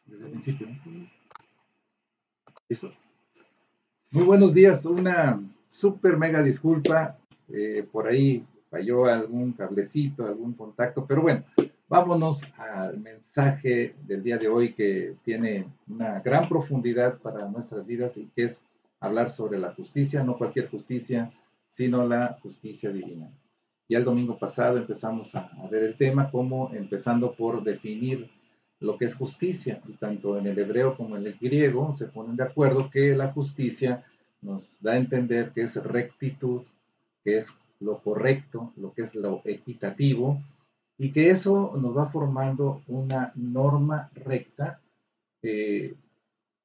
Desde el principio, ¿no? ¿Listo? Muy buenos días, una súper mega disculpa. Por ahí falló algún cablecito, algún contacto, pero bueno, vámonos al mensaje del día de hoy que tiene una gran profundidad para nuestras vidas y que es hablar sobre la justicia, no cualquier justicia, sino la justicia divina. Ya el domingo pasado empezamos a ver el tema, como empezando por definir lo que es justicia, y tanto en el hebreo como en el griego se ponen de acuerdo que la justicia nos da a entender que es rectitud, que es lo correcto, lo que es lo equitativo, y que eso nos va formando una norma recta eh,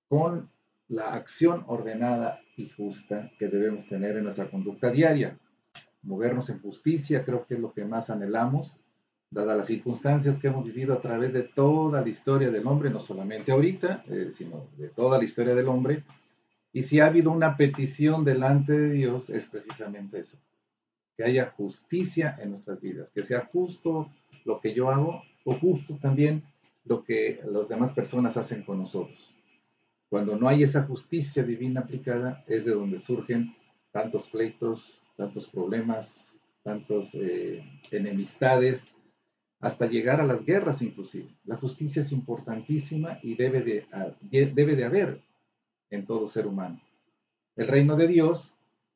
con la acción ordenada y justa que debemos tener en nuestra conducta diaria. Movernos en justicia creo que es lo que más anhelamos, dadas las circunstancias que hemos vivido a través de toda la historia del hombre, no solamente ahorita, sino de toda la historia del hombre. Y si ha habido una petición delante de Dios, es precisamente eso, que haya justicia en nuestras vidas, que sea justo lo que yo hago o justo también lo que las demás personas hacen con nosotros. Cuando no hay esa justicia divina aplicada, es de donde surgen tantos pleitos, tantos problemas, tantos enemistades, hasta llegar a las guerras inclusive. La justicia es importantísima y debe de haber en todo ser humano. El reino de Dios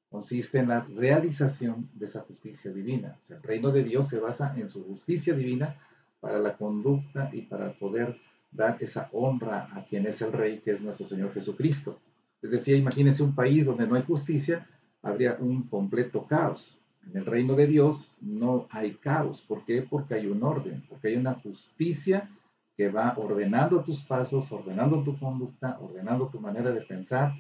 consiste en la realización de esa justicia divina. O sea, el reino de Dios se basa en su justicia divina para la conducta y para poder dar esa honra a quien es el rey, que es nuestro Señor Jesucristo. Es decir, imagínense un país donde no hay justicia, habría un completo caos. En el reino de Dios no hay caos. ¿Por qué? Porque hay un orden, porque hay una justicia que va ordenando tus pasos, ordenando tu conducta, ordenando tu manera de pensar,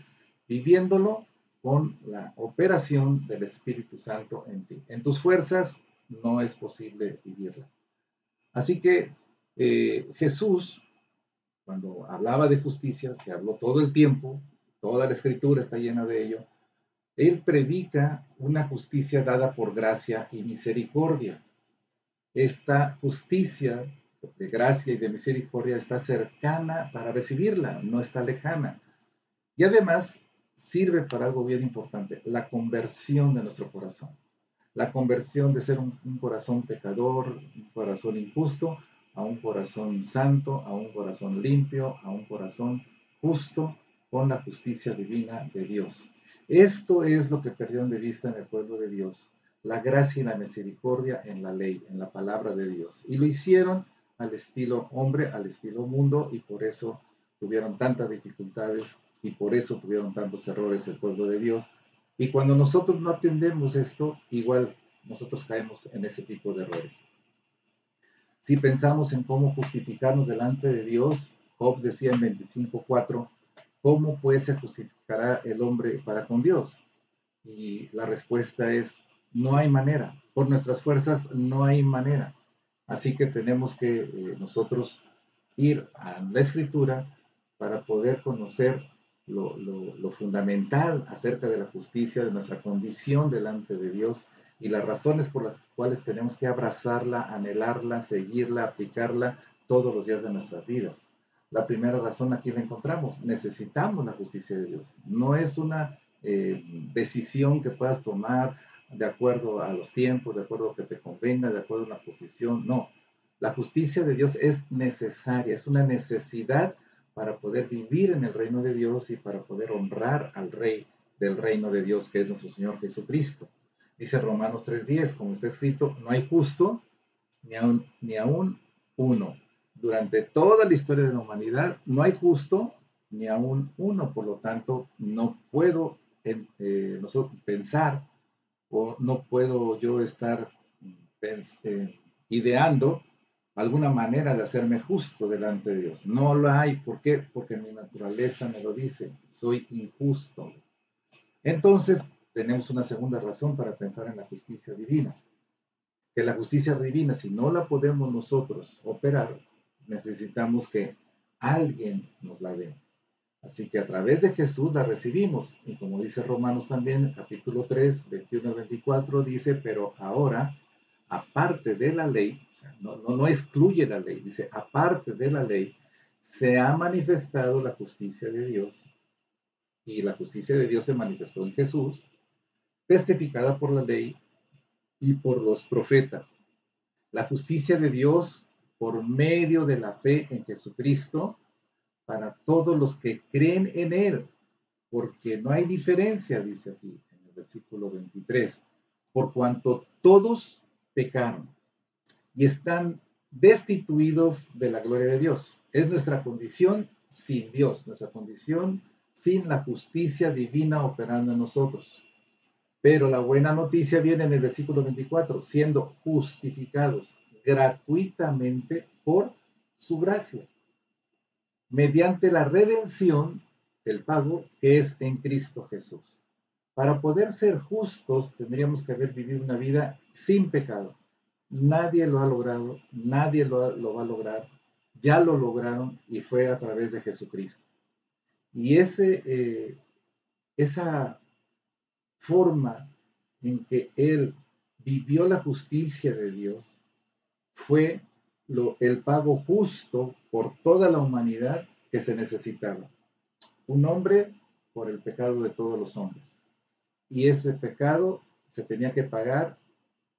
viviéndolo con la operación del Espíritu Santo en ti. En tus fuerzas no es posible vivirla. Así que Jesús, cuando hablaba de justicia, que habló todo el tiempo, toda la escritura está llena de ello, él predica una justicia dada por gracia y misericordia. Esta justicia de gracia y de misericordia está cercana para recibirla, no está lejana. Y además sirve para algo bien importante, la conversión de nuestro corazón. La conversión de ser un corazón pecador, un corazón injusto, a un corazón santo, a un corazón limpio, a un corazón justo con la justicia divina de Dios. Esto es lo que perdieron de vista en el pueblo de Dios, la gracia y la misericordia en la ley, en la palabra de Dios. Y lo hicieron al estilo hombre, al estilo mundo, y por eso tuvieron tantas dificultades y por eso tuvieron tantos errores el pueblo de Dios. Y cuando nosotros no atendemos esto, igual nosotros caemos en ese tipo de errores. Si pensamos en cómo justificarnos delante de Dios, Job decía en 25:4, ¿cómo pues se justificará el hombre para con Dios? Y la respuesta es, no hay manera. Por nuestras fuerzas no hay manera. Así que tenemos que nosotros ir a la escritura para poder conocer lo fundamental acerca de la justicia, de nuestra condición delante de Dios y las razones por las cuales tenemos que abrazarla, anhelarla, seguirla, aplicarla todos los días de nuestras vidas. La primera razón aquí la encontramos, necesitamos la justicia de Dios. No es una decisión que puedas tomar de acuerdo a los tiempos, de acuerdo a lo que te convenga, de acuerdo a una posición, no. La justicia de Dios es necesaria, es una necesidad para poder vivir en el reino de Dios y para poder honrar al Rey del reino de Dios, que es nuestro Señor Jesucristo. Dice Romanos 3:10, como está escrito, no hay justo ni aún uno. Durante toda la historia de la humanidad no hay justo ni aún uno, por lo tanto no puedo pensar o no puedo yo estar ideando alguna manera de hacerme justo delante de Dios. No lo hay. ¿Por qué? Porque mi naturaleza me lo dice. Soy injusto. Entonces, tenemos una segunda razón para pensar en la justicia divina. Que la justicia divina, si no la podemos nosotros operar, necesitamos que alguien nos la dé. Así que a través de Jesús la recibimos. Y como dice Romanos también, capítulo 3, 21-24, dice, pero ahora, aparte de la ley, o sea, no excluye la ley, dice, aparte de la ley, se ha manifestado la justicia de Dios, y la justicia de Dios se manifestó en Jesús, testificada por la ley y por los profetas. La justicia de Dios por medio de la fe en Jesucristo para todos los que creen en Él, porque no hay diferencia, dice aquí en el versículo 23, por cuanto todos pecaron y están destituidos de la gloria de Dios. Es nuestra condición sin Dios, nuestra condición sin la justicia divina operando en nosotros. Pero la buena noticia viene en el versículo 24, siendo justificados gratuitamente por su gracia, mediante la redención del pago que es en Cristo Jesús. Para poder ser justos tendríamos que haber vivido una vida sin pecado. Nadie lo ha logrado, nadie lo va a lograr. Ya lo lograron y fue a través de Jesucristo. Y esa forma en que Él vivió la justicia de Dios fue el pago justo por toda la humanidad que se necesitaba. Un hombre por el pecado de todos los hombres. Y ese pecado se tenía que pagar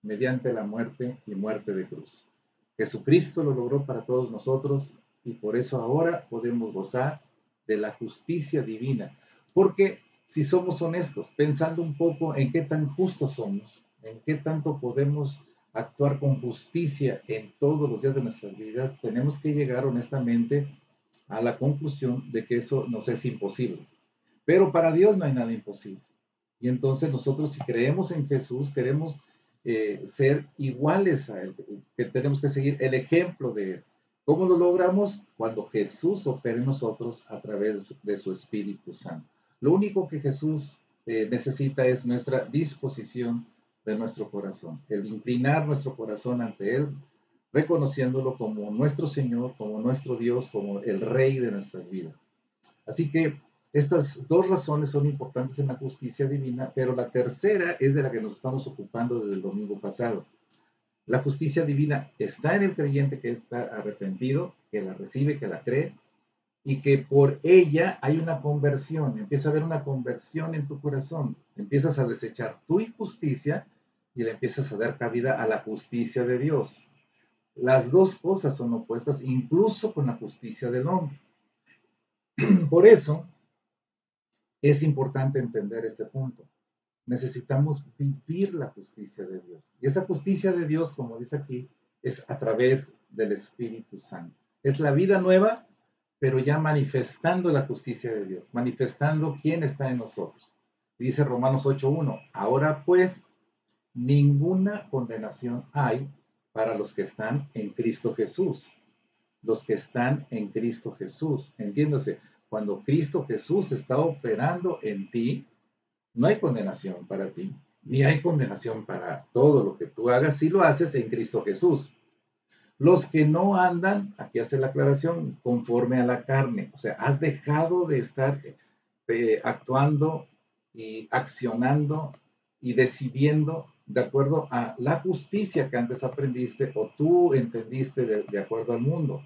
mediante la muerte y muerte de cruz. Jesucristo lo logró para todos nosotros y por eso ahora podemos gozar de la justicia divina. Porque si somos honestos, pensando un poco en qué tan justos somos, en qué tanto podemos actuar con justicia en todos los días de nuestras vidas, tenemos que llegar honestamente a la conclusión de que eso nos es imposible. Pero para Dios no hay nada imposible. Y entonces nosotros, si creemos en Jesús, queremos ser iguales a Él, que tenemos que seguir el ejemplo de Él. ¿Cómo lo logramos? Cuando Jesús opera en nosotros a través de su Espíritu Santo. Lo único que Jesús necesita es nuestra disposición de nuestro corazón, el inclinar nuestro corazón ante Él, reconociéndolo como nuestro Señor, como nuestro Dios, como el Rey de nuestras vidas. Así que estas dos razones son importantes en la justicia divina, pero la tercera es de la que nos estamos ocupando desde el domingo pasado. La justicia divina está en el creyente que está arrepentido, que la recibe, que la cree, y que por ella hay una conversión, empieza a haber una conversión en tu corazón, empiezas a desechar tu injusticia y le empiezas a dar cabida a la justicia de Dios. Las dos cosas son opuestas, incluso con la justicia del hombre. Por eso es importante entender este punto. Necesitamos vivir la justicia de Dios. Y esa justicia de Dios, como dice aquí, es a través del Espíritu Santo. Es la vida nueva, pero ya manifestando la justicia de Dios, manifestando quién está en nosotros. Dice Romanos 8:1, ahora pues ninguna condenación hay para los que están en Cristo Jesús. Los que están en Cristo Jesús. Entiéndase, cuando Cristo Jesús está operando en ti, no hay condenación para ti, ni hay condenación para todo lo que tú hagas si lo haces en Cristo Jesús. Los que no andan, aquí hace la aclaración, conforme a la carne. O sea, has dejado de estar actuando y accionando y decidiendo de acuerdo a la justicia que antes aprendiste o tú entendiste de acuerdo al mundo.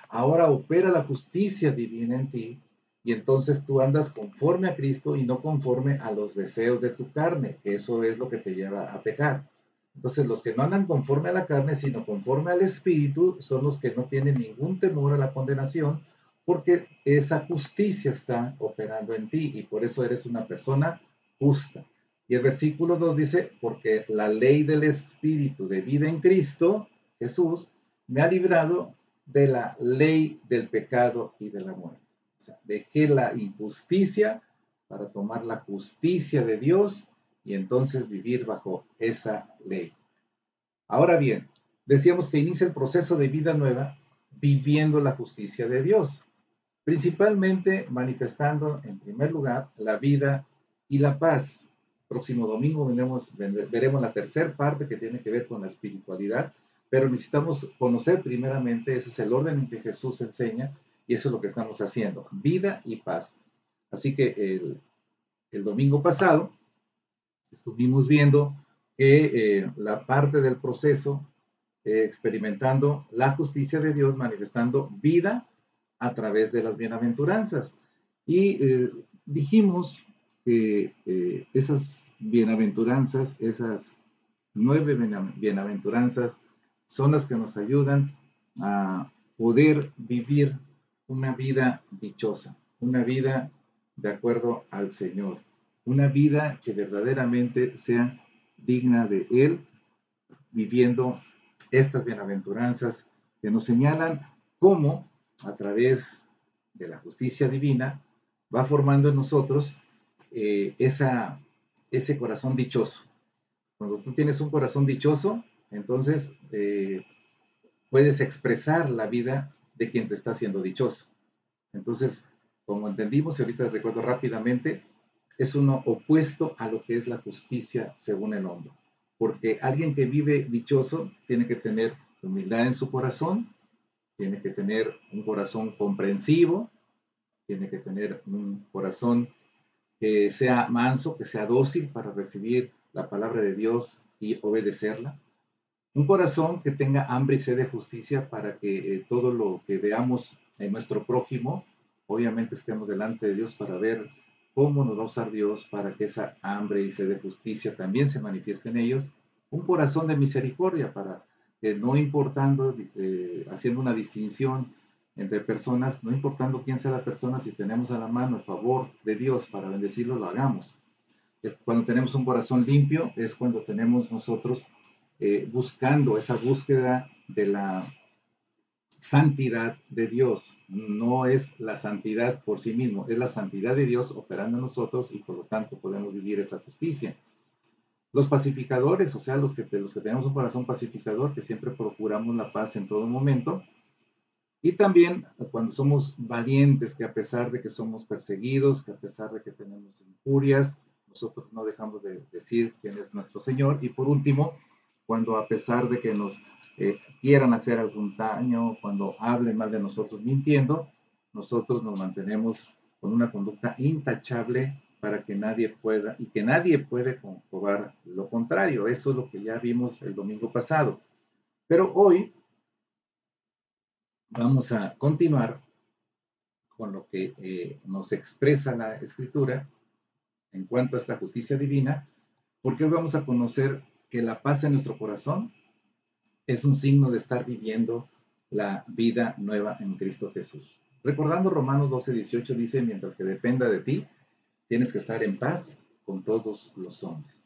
Ahora opera la justicia divina en ti y entonces tú andas conforme a Cristo y no conforme a los deseos de tu carne, que eso es lo que te lleva a pecar. Entonces los que no andan conforme a la carne, sino conforme al Espíritu, son los que no tienen ningún temor a la condenación, porque esa justicia está operando en ti y por eso eres una persona justa. Y el versículo 2 dice, porque la ley del Espíritu de vida en Cristo, Jesús, me ha librado de la ley del pecado y de la muerte. O sea, dejé la injusticia para tomar la justicia de Dios y entonces vivir bajo esa ley. Ahora bien, decíamos que inicia el proceso de vida nueva viviendo la justicia de Dios, principalmente manifestando en primer lugar la vida y la paz. Próximo domingo veremos la tercera parte que tiene que ver con la espiritualidad, pero necesitamos conocer primeramente, ese es el orden en que Jesús enseña y eso es lo que estamos haciendo, vida y paz. Así que el domingo pasado estuvimos viendo que la parte del proceso, experimentando la justicia de Dios, manifestando vida a través de las bienaventuranzas. Y dijimos que esas bienaventuranzas, esas 9 bienaventuranzas, son las que nos ayudan a poder vivir una vida dichosa, una vida de acuerdo al Señor, una vida que verdaderamente sea digna de Él, viviendo estas bienaventuranzas que nos señalan cómo a través de la justicia divina va formando en nosotros ese corazón dichoso. Cuando tú tienes un corazón dichoso, entonces puedes expresar la vida de quien te está haciendo dichoso. Entonces, como entendimos, y ahorita recuerdo rápidamente, es uno opuesto a lo que es la justicia según el hombre. Porque alguien que vive dichoso tiene que tener humildad en su corazón, tiene que tener un corazón comprensivo, tiene que tener un corazón que sea manso, que sea dócil para recibir la palabra de Dios y obedecerla. Un corazón que tenga hambre y sed de justicia para que todo lo que veamos en nuestro prójimo, obviamente estemos delante de Dios para ver cómo nos va a usar Dios para que esa hambre y sed de justicia también se manifieste en ellos. Un corazón de misericordia para que no importando, haciendo una distinción entre personas, no importando quién sea la persona, si tenemos a la mano el favor de Dios para bendecirlo, lo hagamos. Cuando tenemos un corazón limpio es cuando tenemos nosotros buscando esa búsqueda de la santidad de Dios. No es la santidad por sí mismo, es la santidad de Dios operando en nosotros y por lo tanto podemos vivir esa justicia. Los pacificadores, o sea, los que tenemos un corazón pacificador, que siempre procuramos la paz en todo momento, y también cuando somos valientes, que a pesar de que somos perseguidos, que a pesar de que tenemos injurias, nosotros no dejamos de decir quién es nuestro Señor. Y por último, cuando a pesar de que nos quieran hacer algún daño, cuando hablen mal de nosotros mintiendo, nosotros nos mantenemos con una conducta intachable para que nadie pueda, y que nadie puede comprobar lo contrario. Eso es lo que ya vimos el domingo pasado. Pero hoy vamos a continuar con lo que nos expresa la Escritura en cuanto a esta justicia divina, porque hoy vamos a conocer que la paz en nuestro corazón es un signo de estar viviendo la vida nueva en Cristo Jesús. Recordando Romanos 12:18 dice, mientras que dependa de ti, tienes que estar en paz con todos los hombres.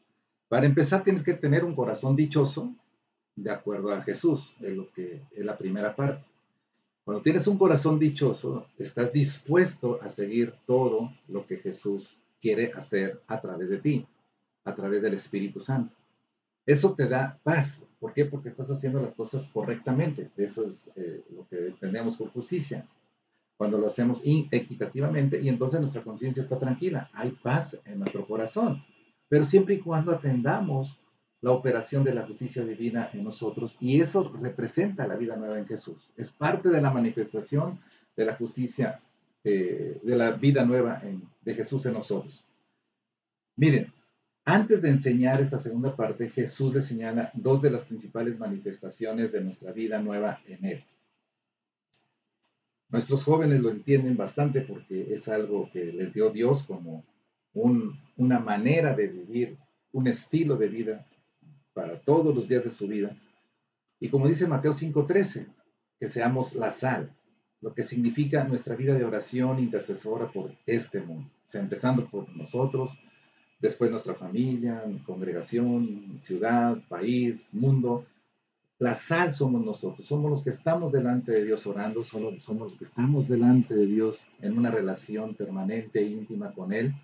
Para empezar, tienes que tener un corazón dichoso de acuerdo a Jesús, es lo que es la primera parte. Cuando tienes un corazón dichoso, estás dispuesto a seguir todo lo que Jesús quiere hacer a través de ti, a través del Espíritu Santo. Eso te da paz. ¿Por qué? Porque estás haciendo las cosas correctamente. Eso es lo que entendemos por justicia. Cuando lo hacemos equitativamente y entonces nuestra conciencia está tranquila. Hay paz en nuestro corazón. Pero siempre y cuando atendamos la operación de la justicia divina en nosotros, y eso representa la vida nueva en Jesús. Es parte de la manifestación de la justicia, de la vida nueva de Jesús en nosotros. Miren, antes de enseñar esta segunda parte, Jesús le señala dos de las principales manifestaciones de nuestra vida nueva en Él. Nuestros jóvenes lo entienden bastante porque es algo que les dio Dios como una manera de vivir, un estilo de vida para todos los días de su vida. Y como dice Mateo 5:13, que seamos la sal, lo que significa nuestra vida de oración intercesora por este mundo. O sea, empezando por nosotros, después nuestra familia, congregación, ciudad, país, mundo. La sal somos nosotros, somos los que estamos delante de Dios orando, somos los que estamos delante de Dios en una relación permanente e íntima con Él.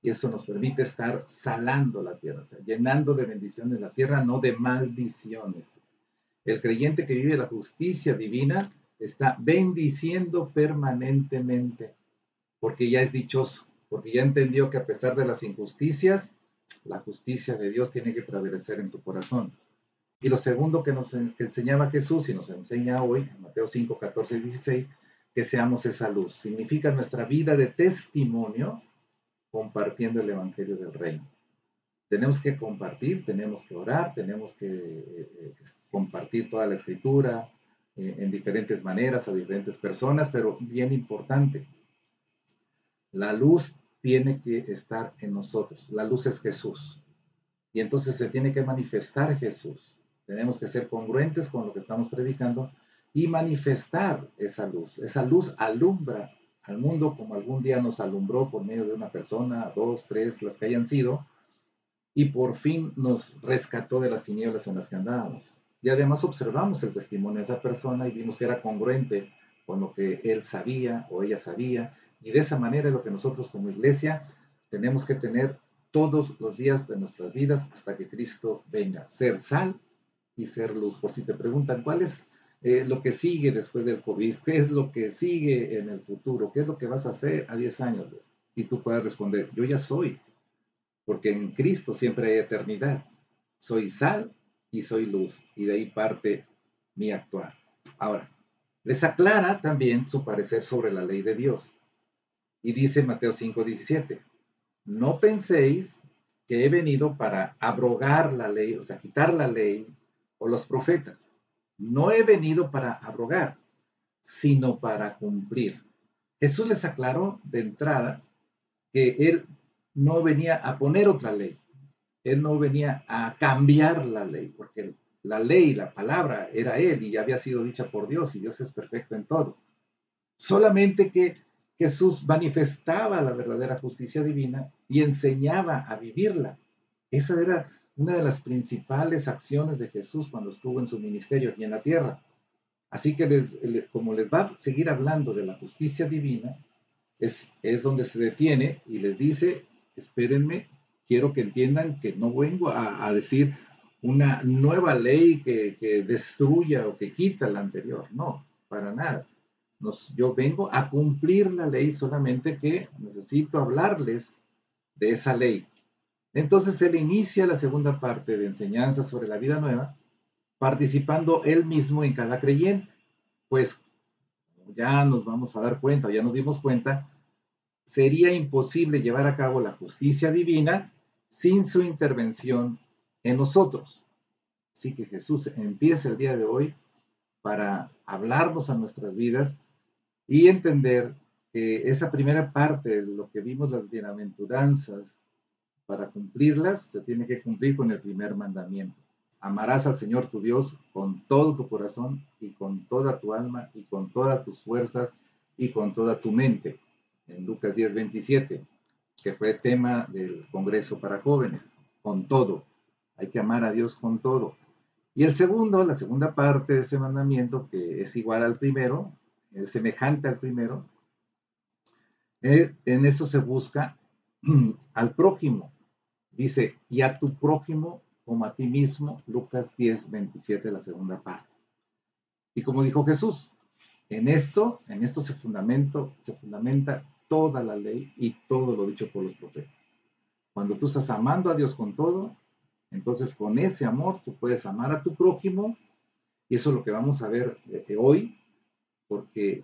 Y eso nos permite estar salando la tierra, o sea, llenando de bendiciones la tierra, no de maldiciones. El creyente que vive la justicia divina está bendiciendo permanentemente, porque ya es dichoso, porque ya entendió que a pesar de las injusticias, la justicia de Dios tiene que prevalecer en tu corazón. Y lo segundo que enseñaba Jesús y nos enseña hoy, en Mateo 5, 14 y 16, que seamos esa luz. Significa nuestra vida de testimonio compartiendo el Evangelio del Reino. Tenemos que compartir, tenemos que orar, tenemos que compartir toda la Escritura, en diferentes maneras a diferentes personas, pero bien importante, la luz tiene que estar en nosotros. La luz es Jesús. Y entonces se tiene que manifestar Jesús. Tenemos que ser congruentes con lo que estamos predicando y manifestar esa luz. Esa luz alumbra al mundo como algún día nos alumbró por medio de una persona, dos, tres, las que hayan sido, y por fin nos rescató de las tinieblas en las que andábamos. Y además observamos el testimonio de esa persona y vimos que era congruente con lo que él sabía o ella sabía. Y de esa manera es lo que nosotros como iglesia tenemos que tener todos los días de nuestras vidas hasta que Cristo venga. Ser sal y ser luz. Por si te preguntan, ¿cuál es lo que sigue después del COVID? ¿Qué es lo que sigue en el futuro? ¿Qué es lo que vas a hacer a 10 años? Y tú puedes responder, yo ya soy, porque en Cristo siempre hay eternidad. Soy sal y soy luz, y de ahí parte mi actuar. Ahora, les aclara también su parecer sobre la ley de Dios. Y dice Mateo 5:17, no penséis que he venido para abrogar la ley, o sea, quitar la ley o los profetas. No he venido para abrogar, sino para cumplir. Jesús les aclaró de entrada que él no venía a poner otra ley, él no venía a cambiar la ley, porque la ley, la palabra, era él y ya había sido dicha por Dios y Dios es perfecto en todo. Solamente que Jesús manifestaba la verdadera justicia divina y enseñaba a vivirla. Esa era una de las principales acciones de Jesús cuando estuvo en su ministerio aquí en la tierra. Así que como les va a seguir hablando de la justicia divina, es donde se detiene y les dice, espérenme, quiero que entiendan que no vengo a decir una nueva ley que destruya o que quita la anterior, no, para nada. Yo vengo a cumplir la ley, solamente que necesito hablarles de esa ley. Entonces él inicia la segunda parte de enseñanza sobre la vida nueva, participando él mismo en cada creyente, pues ya nos vamos a dar cuenta, ya nos dimos cuenta, sería imposible llevar a cabo la justicia divina sin su intervención en nosotros. Así que Jesús empieza el día de hoy para hablarnos a nuestras vidas y entender que esa primera parte de lo que vimos, las bienaventuranzas, para cumplirlas se tiene que cumplir con el primer mandamiento. Amarás al Señor tu Dios con todo tu corazón y con toda tu alma y con todas tus fuerzas y con toda tu mente. En Lucas 10:27, que fue tema del Congreso para Jóvenes, con todo. Hay que amar a Dios con todo. Y el segundo, la segunda parte de ese mandamiento, que es igual al primero, es semejante al primero, en eso se busca al prójimo. Dice, y a tu prójimo como a ti mismo, Lucas 10:27, la segunda parte. Y como dijo Jesús, en esto se fundamenta toda la ley y todo lo dicho por los profetas. Cuando tú estás amando a Dios con todo, entonces con ese amor tú puedes amar a tu prójimo, y eso es lo que vamos a ver hoy, porque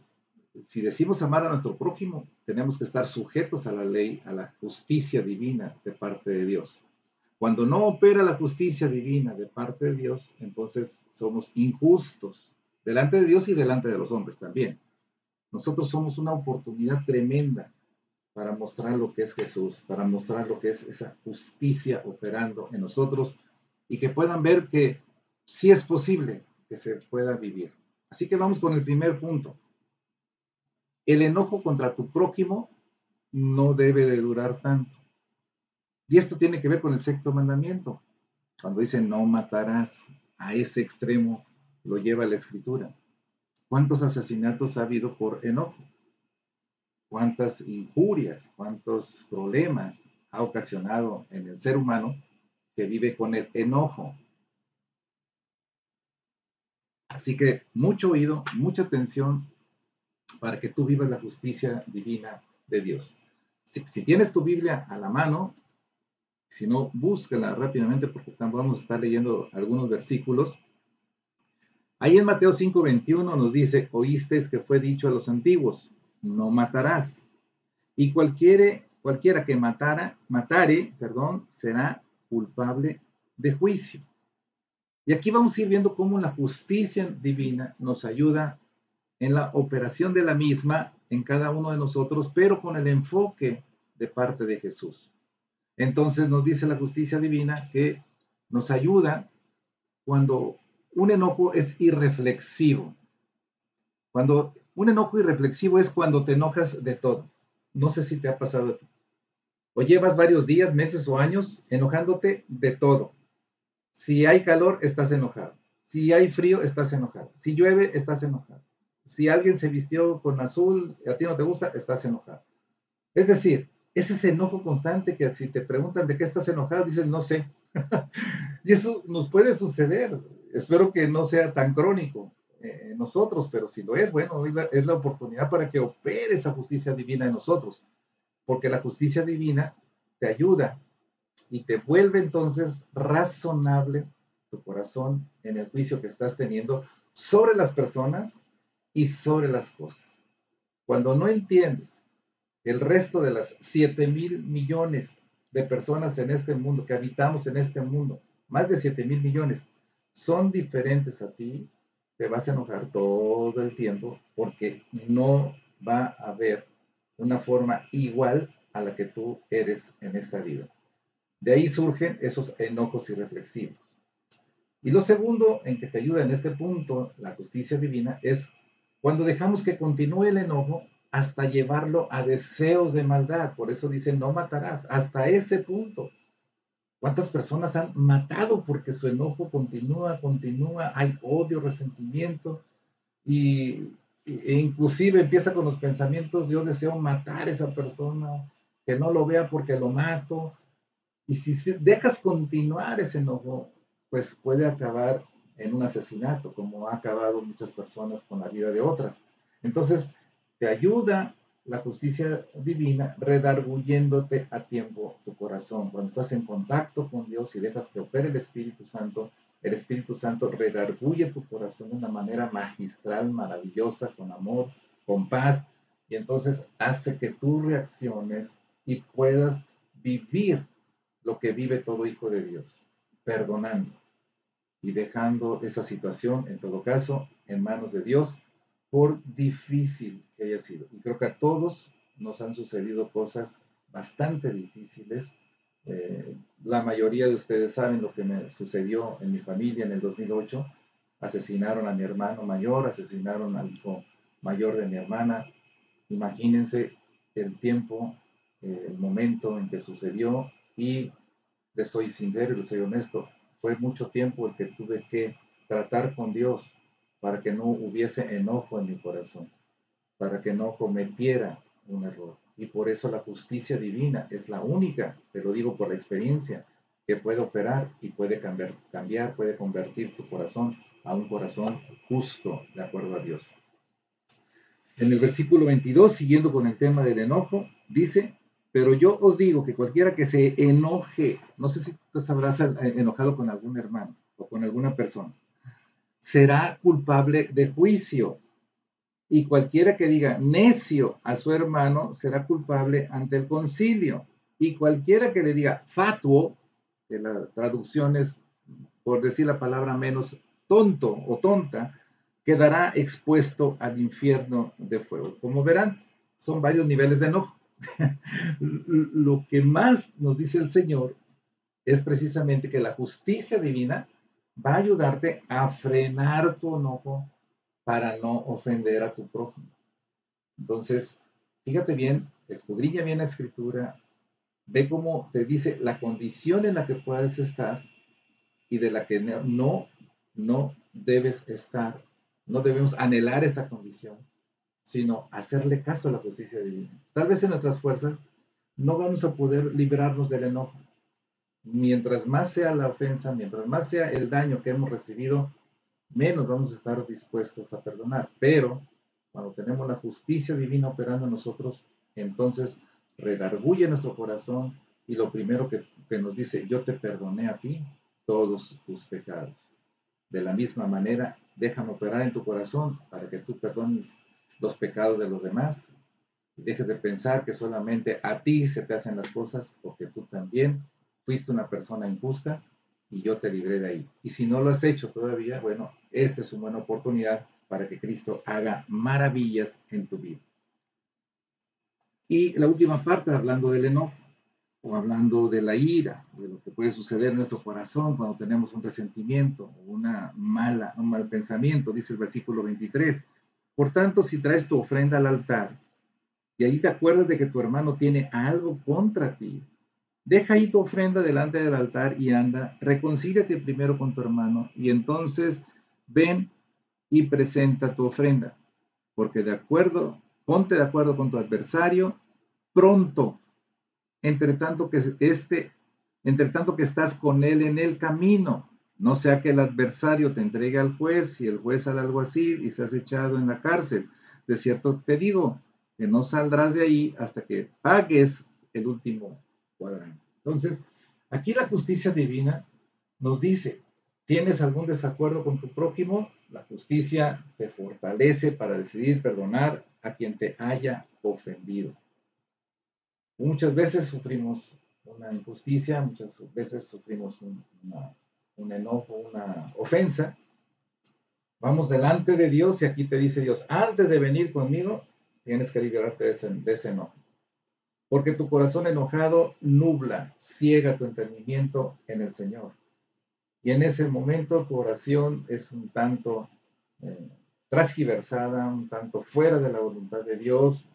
si decimos amar a nuestro prójimo, tenemos que estar sujetos a la ley, a la justicia divina de parte de Dios. Cuando no opera la justicia divina de parte de Dios, entonces somos injustos delante de Dios y delante de los hombres también. Nosotros somos una oportunidad tremenda para mostrar lo que es Jesús, para mostrar lo que es esa justicia operando en nosotros y que puedan ver que sí es posible que se pueda vivir. Así que vamos con el primer punto. El enojo contra tu prójimo no debe de durar tanto. Y esto tiene que ver con el sexto mandamiento. Cuando dice no matarás, a ese extremo lo lleva la escritura. ¿Cuántos asesinatos ha habido por enojo? ¿Cuántas injurias, cuántos problemas ha ocasionado en el ser humano que vive con el enojo? Así que mucho oído, mucha atención para que tú vivas la justicia divina de Dios. Si tienes tu Biblia a la mano, si no, búscala rápidamente porque vamos a estar leyendo algunos versículos. Ahí en Mateo 5:21 nos dice, oísteis que fue dicho a los antiguos, no matarás. Y cualquiera que matare, será culpable de juicio. Y aquí vamos a ir viendo cómo la justicia divina nos ayuda en la operación de la misma en cada uno de nosotros, pero con el enfoque de parte de Jesús. Entonces nos dice la justicia divina que nos ayuda cuando un enojo es irreflexivo. Cuando un enojo irreflexivo es cuando te enojas de todo. No sé si te ha pasado a ti. O llevas varios días, meses o años enojándote de todo. Si hay calor, estás enojado. Si hay frío, estás enojado. Si llueve, estás enojado. Si alguien se vistió con azul y a ti no te gusta, estás enojado. Es decir, es ese enojo constante que si te preguntan de qué estás enojado, dices, no sé. Y eso nos puede suceder. Espero que no sea tan crónico en nosotros, pero si lo es, bueno, es la oportunidad para que opere esa justicia divina en nosotros, porque la justicia divina te ayuda y te vuelve entonces razonable tu corazón en el juicio que estás teniendo sobre las personas y sobre las cosas. Cuando no entiendes que el resto de las 7,000,000,000 de personas en este mundo, que habitamos en este mundo, más de 7,000,000,000, son diferentes a ti, te vas a enojar todo el tiempo porque no va a haber una forma igual a la que tú eres en esta vida. De ahí surgen esos enojos irreflexivos. Y lo segundo en que te ayuda en este punto, la justicia divina, es cuando dejamos que continúe el enojo hasta llevarlo a deseos de maldad. Por eso dice, no matarás. Hasta ese punto. ¿Cuántas personas han matado porque su enojo continúa, hay odio, resentimiento e inclusive empieza con los pensamientos, yo deseo matar a esa persona, que no lo vea porque lo mato, y si dejas continuar ese enojo, pues puede acabar en un asesinato, como ha acabado muchas personas con la vida de otras. Entonces, te ayuda la justicia divina redarguyéndote a tiempo tu corazón. Cuando estás en contacto con Dios y dejas que opere el Espíritu Santo redarguye tu corazón de una manera magistral, maravillosa, con amor, con paz, y entonces hace que tú reacciones y puedas vivir lo que vive todo hijo de Dios, perdonando y dejando esa situación, en todo caso, en manos de Dios, por difícil que haya sido. Y creo que a todos nos han sucedido cosas bastante difíciles. La mayoría de ustedes saben lo que me sucedió en mi familia en el 2008. Asesinaron a mi hermano mayor, asesinaron al hijo mayor de mi hermana. Imagínense el tiempo, el momento en que sucedió, y les soy sincero y les soy honesto, fue mucho tiempo el que tuve que tratar con Dios para que no hubiese enojo en mi corazón, para que no cometiera un error. Y por eso la justicia divina es la única, te lo digo por la experiencia, que puede operar y puede cambiar, puede convertir tu corazón a un corazón justo de acuerdo a Dios. En el versículo 22, siguiendo con el tema del enojo, dice, pero yo os digo que cualquiera que se enoje, no sé si tú te habrás enojado con algún hermano o con alguna persona, será culpable de juicio. Y cualquiera que diga necio a su hermano será culpable ante el concilio. Y cualquiera que le diga fatuo, que la traducción es, por decir la palabra menos, tonto o tonta, quedará expuesto al infierno de fuego. Como verán, son varios niveles de enojo. Lo que más nos dice el Señor es precisamente que la justicia divina va a ayudarte a frenar tu enojo para no ofender a tu prójimo. Entonces, fíjate bien, escudriña bien la escritura, ve cómo te dice la condición en la que puedes estar y de la que no debes estar. No debemos anhelar esta condición, sino hacerle caso a la justicia divina. Tal vez en nuestras fuerzas no vamos a poder librarnos del enojo. Mientras más sea la ofensa, mientras más sea el daño que hemos recibido, menos vamos a estar dispuestos a perdonar. Pero cuando tenemos la justicia divina operando en nosotros, entonces redarguye nuestro corazón y lo primero que nos dice, yo te perdoné a ti todos tus pecados. De la misma manera, déjame operar en tu corazón para que tú perdones los pecados de los demás y dejes de pensar que solamente a ti se te hacen las cosas porque tú también fuiste una persona injusta y yo te libré de ahí. Y si no lo has hecho todavía, bueno, esta es una buena oportunidad para que Cristo haga maravillas en tu vida. Y la última parte, hablando del enojo, o hablando de la ira, de lo que puede suceder en nuestro corazón cuando tenemos un resentimiento o un mal pensamiento, dice el versículo 23. Por tanto, si traes tu ofrenda al altar y ahí te acuerdas de que tu hermano tiene algo contra ti, deja ahí tu ofrenda delante del altar y anda, reconcíliate primero con tu hermano y entonces ven y presenta tu ofrenda, porque ponte de acuerdo con tu adversario pronto, entre tanto que estás con él en el camino, no sea que el adversario te entregue al juez y el juez al alguacil y seas echado en la cárcel. De cierto te digo que no saldrás de ahí hasta que pagues el último cuadrante. Entonces, aquí la justicia divina nos dice, ¿tienes algún desacuerdo con tu prójimo? La justicia te fortalece para decidir perdonar a quien te haya ofendido. Muchas veces sufrimos una injusticia, muchas veces sufrimos un enojo, una ofensa. Vamos delante de Dios y aquí te dice Dios, antes de venir conmigo, tienes que liberarte de ese enojo. Porque tu corazón enojado nubla, ciega tu entendimiento en el Señor. Y en ese momento tu oración es un tanto transgiversada, un tanto fuera de la voluntad de Dios,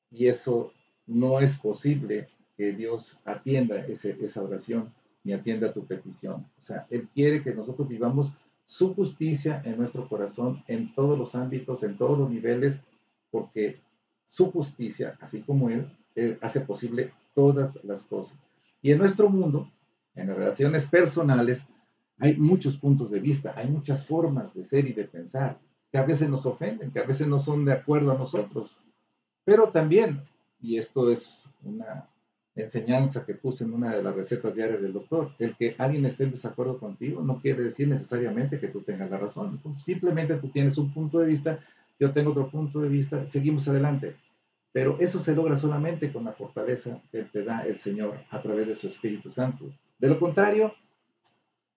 y eso no es posible que Dios atienda esa oración ni atienda tu petición. O sea, Él quiere que nosotros vivamos su justicia en nuestro corazón, en todos los ámbitos, en todos los niveles, porque su justicia, así como Él hace posible todas las cosas. Y en nuestro mundo, en las relaciones personales, hay muchos puntos de vista, hay muchas formas de ser y de pensar, que a veces nos ofenden, que a veces no son de acuerdo a nosotros. Pero también, y esto es una enseñanza que puse en una de las recetas diarias del doctor, el que alguien esté en desacuerdo contigo no quiere decir necesariamente que tú tengas la razón. Entonces, simplemente tú tienes un punto de vista, yo tengo otro punto de vista, seguimos adelante. Pero eso se logra solamente con la fortaleza que te da el Señor a través de su Espíritu Santo. De lo contrario,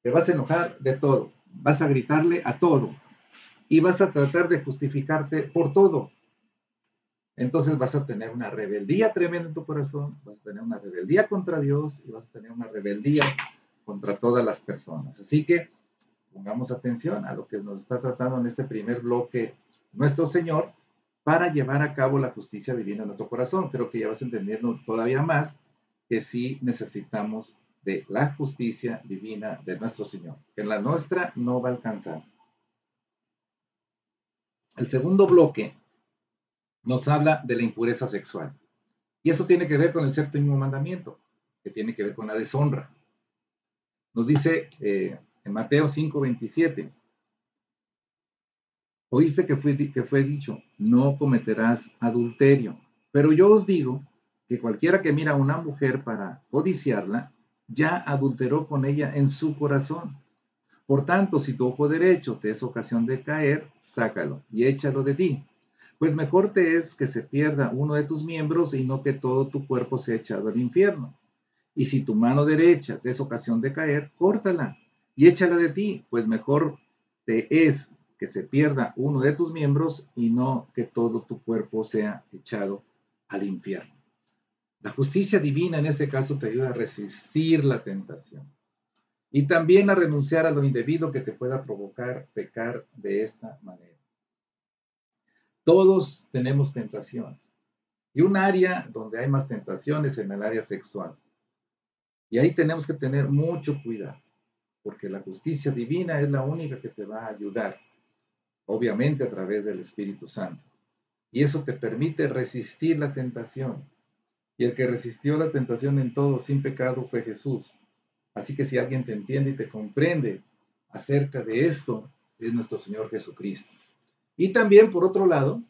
te vas a enojar de todo, vas a gritarle a todo y vas a tratar de justificarte por todo. Entonces vas a tener una rebeldía tremenda en tu corazón, vas a tener una rebeldía contra Dios y vas a tener una rebeldía contra todas las personas. Así que pongamos atención a lo que nos está tratando en este primer bloque nuestro Señor para llevar a cabo la justicia divina en nuestro corazón. Creo que ya vas entendiendo todavía más que sí necesitamos de la justicia divina de nuestro Señor, que la nuestra no va a alcanzar. El segundo bloque nos habla de la impureza sexual. Y eso tiene que ver con el séptimo mandamiento, que tiene que ver con la deshonra. Nos dice en Mateo 5:27, oíste que fue dicho, no cometerás adulterio. Pero yo os digo que cualquiera que mira a una mujer para codiciarla, ya adulteró con ella en su corazón. Por tanto, si tu ojo derecho te es ocasión de caer, sácalo y échalo de ti. Pues mejor te es que se pierda uno de tus miembros y no que todo tu cuerpo sea echado al infierno. Y si tu mano derecha te es ocasión de caer, córtala y échala de ti, pues mejor te es que se pierda uno de tus miembros y no que todo tu cuerpo sea echado al infierno. La justicia divina en este caso te ayuda a resistir la tentación y también a renunciar a lo indebido que te pueda provocar pecar de esta manera. Todos tenemos tentaciones y un área donde hay más tentaciones es en el área sexual. Y ahí tenemos que tener mucho cuidado, porque la justicia divina es la única que te va a ayudar, obviamente a través del Espíritu Santo. Y eso te permite resistir la tentación. Y el que resistió la tentación en todo sin pecado fue Jesús. Así que si alguien te entiende y te comprende acerca de esto, es nuestro Señor Jesucristo. Y también, por otro lado,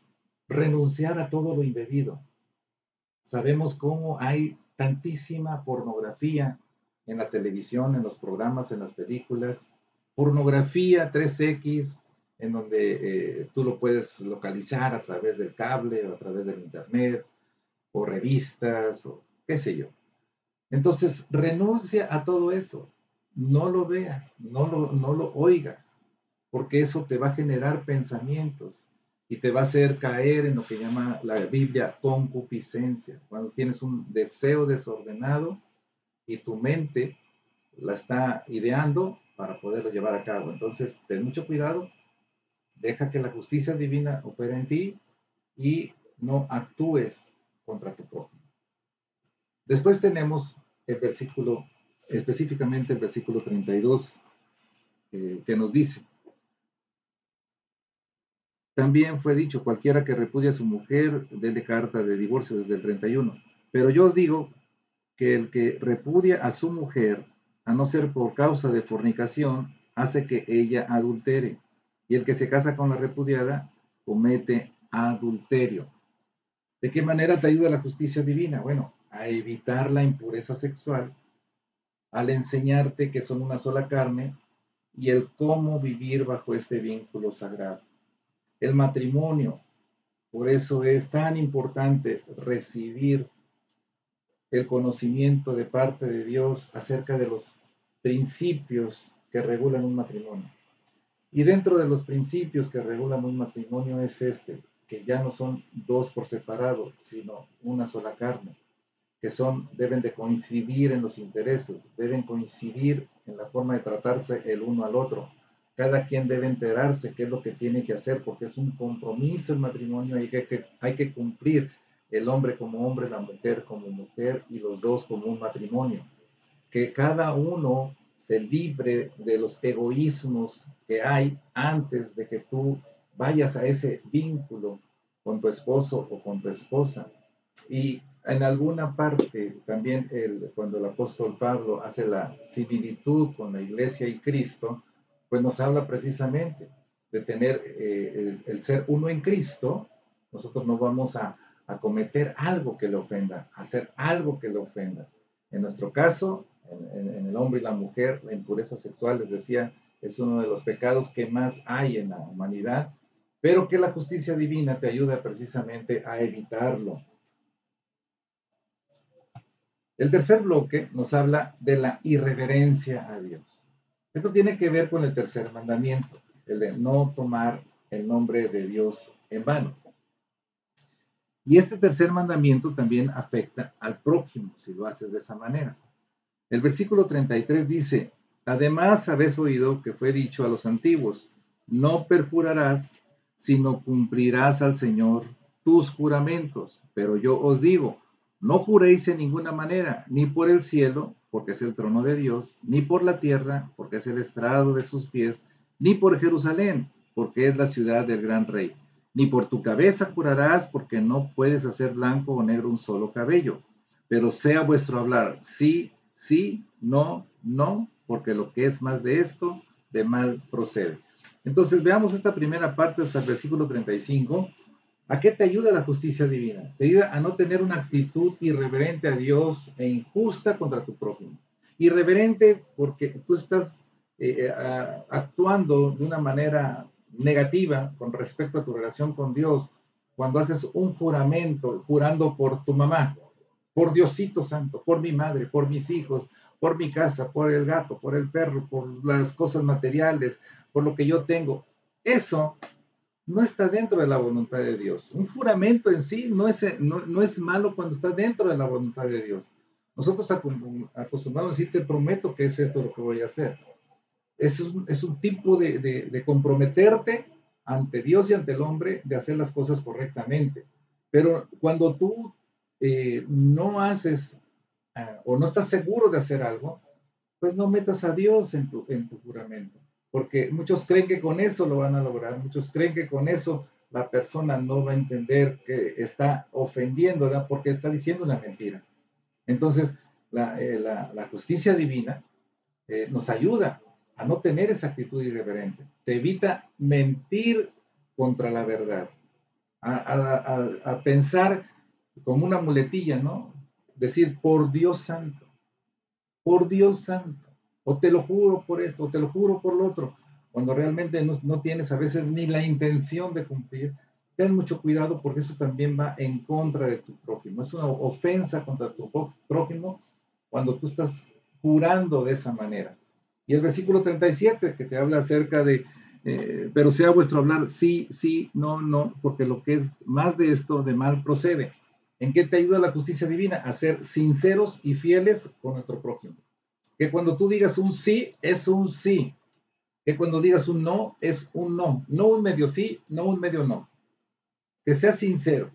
renunciar a todo lo indebido. Sabemos cómo hay tantísima pornografía en la televisión, en los programas, en las películas. Pornografía 3X, en donde tú lo puedes localizar a través del cable o a través del internet, o revistas, o qué sé yo. Entonces, renuncia a todo eso. no lo veas, no lo oigas, porque eso te va a generar pensamientos y te va a hacer caer en lo que llama la Biblia concupiscencia, cuando tienes un deseo desordenado y tu mente la está ideando para poderlo llevar a cabo. Entonces, ten mucho cuidado, deja que la justicia divina opere en ti y no actúes contra tu prójimo. Después tenemos el versículo, específicamente el versículo 32, que nos dice, también fue dicho, cualquiera que repudie a su mujer, dele carta de divorcio desde el 31. Pero yo os digo que el que repudia a su mujer, a no ser por causa de fornicación, hace que ella adultere. Y el que se casa con la repudiada, comete adulterio. ¿De qué manera te ayuda la justicia divina? Bueno, a evitar la impureza sexual, al enseñarte que son una sola carne y el cómo vivir bajo este vínculo sagrado. El matrimonio, por eso es tan importante recibir el conocimiento de parte de Dios acerca de los principios que regulan un matrimonio. Y dentro de los principios que regulan un matrimonio es este, que ya no son dos por separado, sino una sola carne, que deben de coincidir en los intereses, deben coincidir en la forma de tratarse el uno al otro. Cada quien debe enterarse qué es lo que tiene que hacer, porque es un compromiso el matrimonio y hay que cumplir el hombre como hombre, la mujer como mujer y los dos como un matrimonio. Que cada uno se libre de los egoísmos que hay antes de que tú vayas a ese vínculo con tu esposo o con tu esposa. Y en alguna parte también cuando el apóstol Pablo hace la similitud con la iglesia y Cristo, pues nos habla precisamente de tener el ser uno en Cristo. Nosotros no vamos a cometer algo que le ofenda, a hacer algo que le ofenda. En nuestro caso, en el hombre y la mujer, la impureza sexual, les decía, es uno de los pecados que más hay en la humanidad, pero que la justicia divina te ayuda precisamente a evitarlo. El tercer bloque nos habla de la irreverencia a Dios. Esto tiene que ver con el tercer mandamiento, el de no tomar el nombre de Dios en vano. Y este tercer mandamiento también afecta al prójimo, si lo haces de esa manera. El versículo 33 dice, además habéis oído que fue dicho a los antiguos, no perjurarás, sino cumplirás al Señor tus juramentos. Pero yo os digo, no juréis en ninguna manera, ni por el cielo, porque es el trono de Dios, ni por la tierra, porque es el estrado de sus pies, ni por Jerusalén, porque es la ciudad del gran rey. Ni por tu cabeza jurarás, porque no puedes hacer blanco o negro un solo cabello. Pero sea vuestro hablar sí, sí, no, no, porque lo que es más de esto, de mal procede. Entonces veamos esta primera parte hasta el versículo 35. ¿A qué te ayuda la justicia divina? Te ayuda a no tener una actitud irreverente a Dios e injusta contra tu prójimo. Irreverente porque tú estás actuando de una manera negativa con respecto a tu relación con Dios cuando haces un juramento, jurando por tu mamá, por Diosito Santo, por mi madre, por mis hijos, por mi casa, por el gato, por el perro, por las cosas materiales, por lo que yo tengo. Eso no está dentro de la voluntad de Dios. Un juramento en sí no es malo cuando está dentro de la voluntad de Dios. Nosotros acostumbramos a decir, te prometo que es esto lo que voy a hacer. Es un tipo de comprometerte ante Dios y ante el hombre de hacer las cosas correctamente. Pero cuando tú no haces o no estás seguro de hacer algo, pues no metas a Dios en tu juramento. Porque muchos creen que con eso lo van a lograr, muchos creen que con eso la persona no va a entender que está ofendiendo, ¿verdad? Porque está diciendo una mentira. Entonces, la justicia divina nos ayuda a no tener esa actitud irreverente. Te evita mentir contra la verdad, a pensar como una muletilla, ¿no? Decir, por Dios santo, o te lo juro por esto, o te lo juro por lo otro, cuando realmente no tienes a veces ni la intención de cumplir. Ten mucho cuidado porque eso también va en contra de tu prójimo. Es una ofensa contra tu prójimo cuando tú estás jurando de esa manera. Y el versículo 37 que te habla acerca de, pero sea vuestro hablar sí, sí, no, no, porque lo que es más de esto, de mal procede. ¿En qué te ayuda la justicia divina? A ser sinceros y fieles con nuestro prójimo. Que cuando tú digas un sí, es un sí. Que cuando digas un no, es un no. No un medio sí, no un medio no. Que seas sincero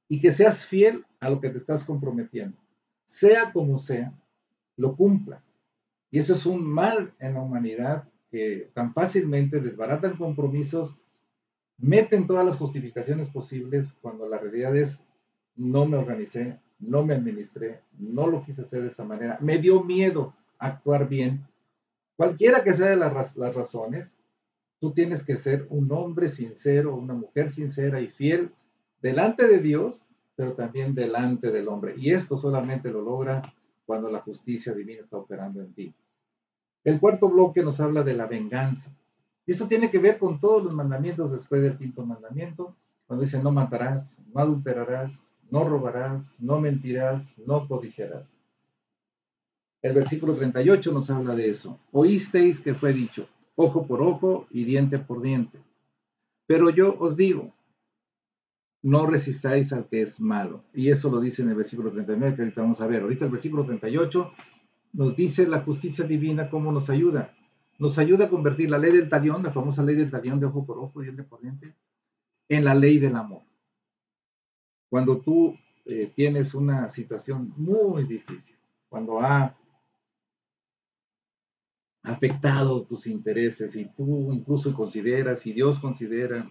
y que seas fiel a lo que te estás comprometiendo. Sea como sea, lo cumplas. Y eso es un mal en la humanidad que tan fácilmente desbaratan compromisos, meten todas las justificaciones posibles cuando la realidad es no me organicé, no me administré, no lo quise hacer de esta manera, me dio miedo actuar bien. Cualquiera que sea de las razones, tú tienes que ser un hombre sincero, una mujer sincera y fiel delante de Dios, pero también delante del hombre. Y esto solamente lo logra cuando la justicia divina está operando en ti. El cuarto bloque nos habla de la venganza. Y esto tiene que ver con todos los mandamientos después del quinto mandamiento, cuando dice no matarás, no adulterarás, no robarás, no mentirás, no codiciarás. El versículo 38 nos habla de eso. Oísteis que fue dicho, ojo por ojo y diente por diente. Pero yo os digo, no resistáis al que es malo. Y eso lo dice en el versículo 39, que ahorita vamos a ver. Ahorita el versículo 38 nos dice la justicia divina cómo nos ayuda. Nos ayuda a convertir la ley del talión, la famosa ley del talión de ojo por ojo y diente por diente, en la ley del amor. Cuando tú tienes una situación muy difícil, cuando ha afectado tus intereses y tú incluso consideras y Dios considera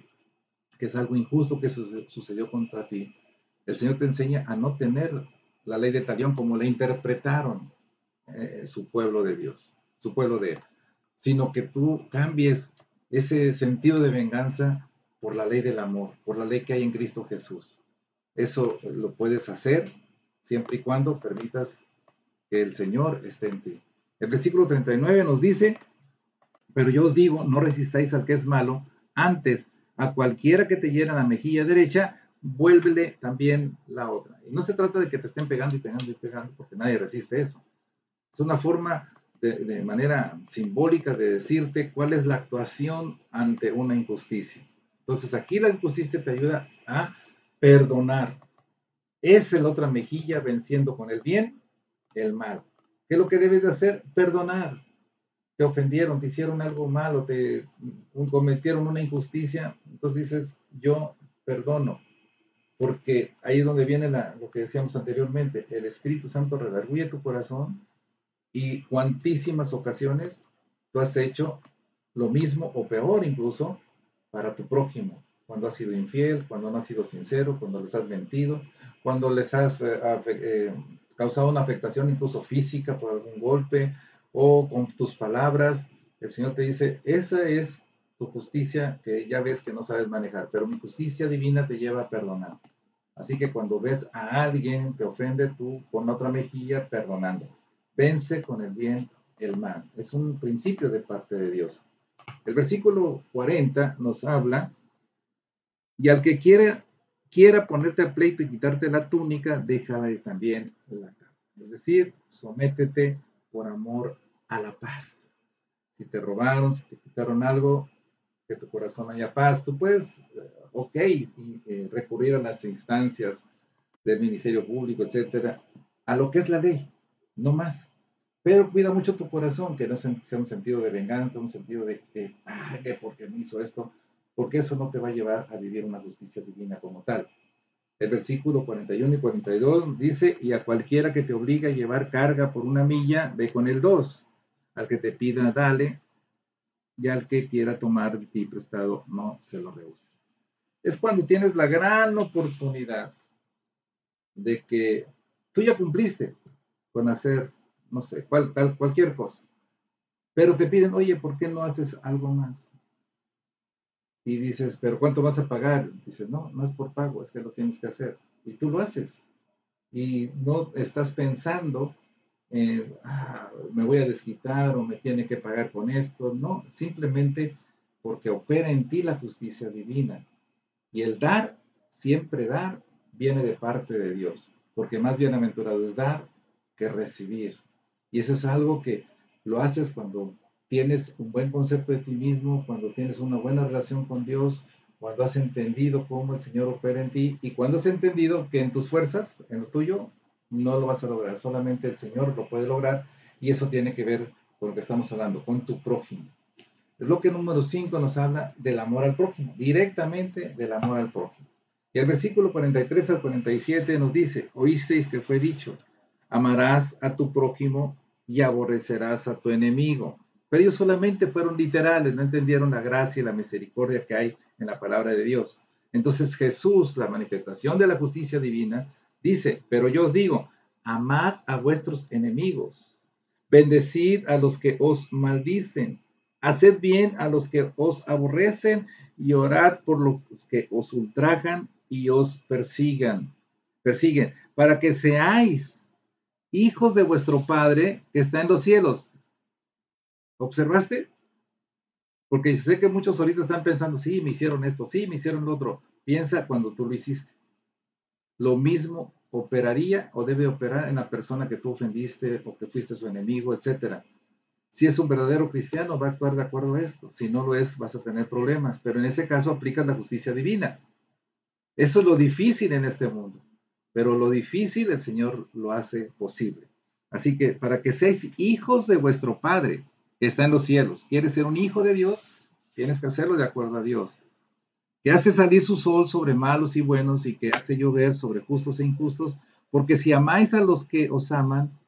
que es algo injusto que sucedió contra ti, el Señor te enseña a no tener la ley de talión como la interpretaron su pueblo de Dios, su pueblo de Él, sino que tú cambies ese sentido de venganza por la ley del amor, por la ley que hay en Cristo Jesús. Eso lo puedes hacer siempre y cuando permitas que el Señor esté en ti. El versículo 39 nos dice, pero yo os digo, no resistáis al que es malo, antes a cualquiera que te hiera la mejilla derecha, vuélvele también la otra. Y no se trata de que te estén pegando y pegando y pegando, porque nadie resiste eso. Es una forma de manera simbólica de decirte cuál es la actuación ante una injusticia. Entonces aquí la injusticia te ayuda a perdonar. Es la otra mejilla venciendo con el bien el mal. ¿Qué es lo que debes de hacer? Perdonar. Te ofendieron, te hicieron algo malo, te cometieron una injusticia, entonces dices, yo perdono, porque ahí es donde viene lo que decíamos anteriormente, el Espíritu Santo redarguye tu corazón y cuantísimas ocasiones tú has hecho lo mismo o peor incluso para tu prójimo, cuando has sido infiel, cuando no has sido sincero, cuando les has mentido, cuando les has causado una afectación incluso física por algún golpe o con tus palabras. El Señor te dice, esa es tu justicia que ya ves que no sabes manejar, pero mi justicia divina te lleva a perdonar. Así que cuando ves a alguien te ofende, tú pon otra mejilla perdonando. Vence con el bien el mal. Es un principio de parte de Dios. El versículo 40 nos habla, y al que quiera ponerte a pleito y quitarte la túnica, déjale también la capa. Es decir, sométete por amor a la paz. Si te robaron, si te quitaron algo, que tu corazón haya paz. Tú puedes, ok, recurrir a las instancias del Ministerio Público, etcétera, a lo que es la ley, no más. Pero cuida mucho tu corazón, que no sea un sentido de venganza, un sentido de que, ¿por qué me hizo esto? Porque eso no te va a llevar a vivir una justicia divina como tal. El versículo 41 y 42 dice, y a cualquiera que te obligue a llevar carga por una milla, ve con el 2. Al que te pida, dale, y al que quiera tomar de ti prestado, no se lo rehuses. Es cuando tienes la gran oportunidad de que tú ya cumpliste con hacer, no sé, cualquier cosa, pero te piden, oye, ¿por qué no haces algo más? Y dices, ¿pero cuánto vas a pagar? Dices, no, no es por pago, es que lo tienes que hacer. Y tú lo haces. Y no estás pensando, me voy a desquitar o me tiene que pagar con esto. No, simplemente porque opera en ti la justicia divina. Y el dar, siempre dar, viene de parte de Dios, porque más bienaventurado es dar que recibir. Y eso es algo que lo haces cuando tienes un buen concepto de ti mismo, cuando tienes una buena relación con Dios, cuando has entendido cómo el Señor opera en ti y cuando has entendido que en tus fuerzas, en lo tuyo, no lo vas a lograr, solamente el Señor lo puede lograr y eso tiene que ver con lo que estamos hablando, con tu prójimo. El bloque número 5 nos habla del amor al prójimo, directamente del amor al prójimo. Y el versículo 43 al 47 nos dice, oísteis que fue dicho, amarás a tu prójimo y aborrecerás a tu enemigo. Pero ellos solamente fueron literales, no entendieron la gracia y la misericordia que hay en la palabra de Dios. Entonces Jesús, la manifestación de la justicia divina, dice, pero yo os digo, amad a vuestros enemigos, bendecid a los que os maldicen, haced bien a los que os aborrecen y orad por los que os ultrajan y os persiguen, para que seáis hijos de vuestro Padre que está en los cielos. ¿Observaste? Porque sé que muchos ahorita están pensando, sí, me hicieron esto, sí, me hicieron lo otro. Piensa cuando tú lo hiciste. Lo mismo operaría o debe operar en la persona que tú ofendiste o que fuiste su enemigo, etcétera. Si es un verdadero cristiano, va a actuar de acuerdo a esto. Si no lo es, vas a tener problemas. Pero en ese caso aplicas la justicia divina. Eso es lo difícil en este mundo. Pero lo difícil el Señor lo hace posible. Así que para que seáis hijos de vuestro Padre que está en los cielos, quieres ser un hijo de Dios, tienes que hacerlo de acuerdo a Dios. Que hace salir su sol sobre malos y buenos y que hace llover sobre justos e injustos, porque si amáis a los que os aman,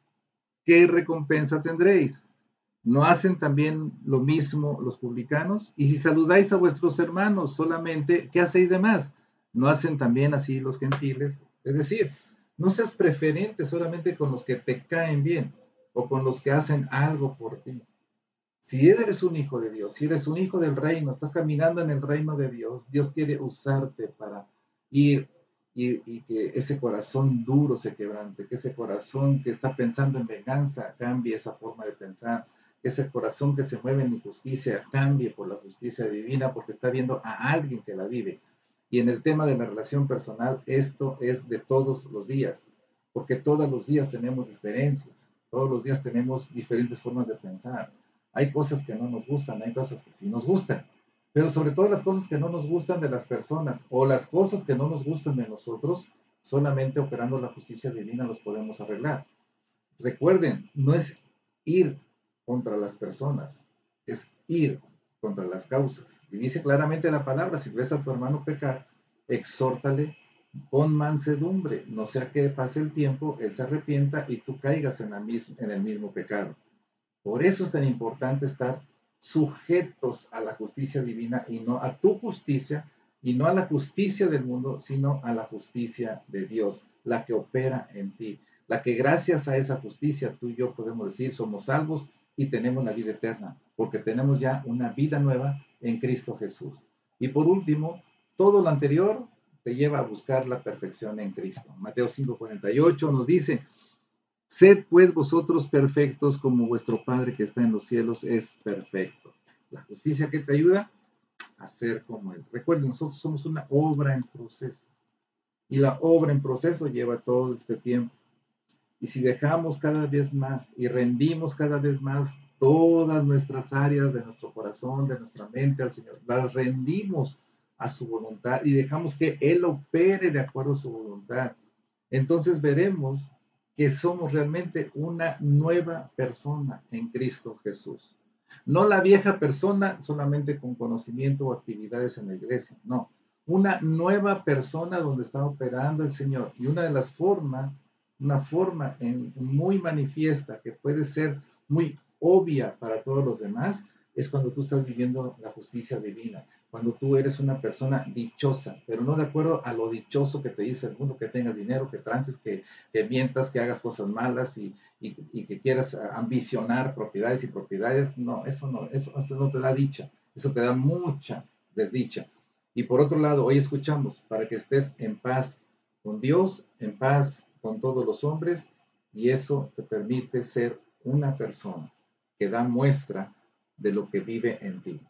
¿qué recompensa tendréis? ¿No hacen también lo mismo los publicanos? Y si saludáis a vuestros hermanos solamente, ¿qué hacéis de más? ¿No hacen también así los gentiles? Es decir, no seas preferente solamente con los que te caen bien o con los que hacen algo por ti. Si eres un hijo de Dios, si eres un hijo del reino, estás caminando en el reino de Dios, Dios quiere usarte para ir y que ese corazón duro se quebrante, que ese corazón que está pensando en venganza cambie esa forma de pensar, que ese corazón que se mueve en injusticia cambie por la justicia divina porque está viendo a alguien que la vive. Y en el tema de la relación personal, esto es de todos los días, porque todos los días tenemos diferencias, todos los días tenemos diferentes formas de pensar. Hay cosas que no nos gustan, hay cosas que sí nos gustan, pero sobre todo las cosas que no nos gustan de las personas o las cosas que no nos gustan de nosotros, solamente operando la justicia divina los podemos arreglar. Recuerden, no es ir contra las personas, es ir contra las causas. Y dice claramente la palabra, si ves a tu hermano pecar, exhórtale con mansedumbre, no sea que pase el tiempo, él se arrepienta y tú caigas en el mismo pecado. Por eso es tan importante estar sujetos a la justicia divina y no a tu justicia y no a la justicia del mundo, sino a la justicia de Dios, la que opera en ti, la que gracias a esa justicia tú y yo podemos decir somos salvos y tenemos la vida eterna, porque tenemos ya una vida nueva en Cristo Jesús. Y por último, todo lo anterior te lleva a buscar la perfección en Cristo. Mateo 5:48 nos dice, sed pues vosotros perfectos como vuestro Padre que está en los cielos es perfecto. La justicia que te ayuda a ser como Él. Recuerden, nosotros somos una obra en proceso. Y la obra en proceso lleva todo este tiempo. Y si dejamos cada vez más y rendimos cada vez más todas nuestras áreas de nuestro corazón, de nuestra mente al Señor, las rendimos a su voluntad y dejamos que Él opere de acuerdo a su voluntad, entonces veremos que somos realmente una nueva persona en Cristo Jesús. No la vieja persona solamente con conocimiento o actividades en la iglesia, no. Una nueva persona donde está operando el Señor. Y una de las formas, una forma muy manifiesta que puede ser muy obvia para todos los demás, es cuando tú estás viviendo la justicia divina, cuando tú eres una persona dichosa, pero no de acuerdo a lo dichoso que te dice el mundo, que tengas dinero, que trances, que mientas, que hagas cosas malas y que quieras ambicionar propiedades y propiedades. No, eso no te da dicha, eso te da mucha desdicha. Y por otro lado, hoy escuchamos para que estés en paz con Dios, en paz con todos los hombres, y eso te permite ser una persona que da muestra de lo que vive en ti.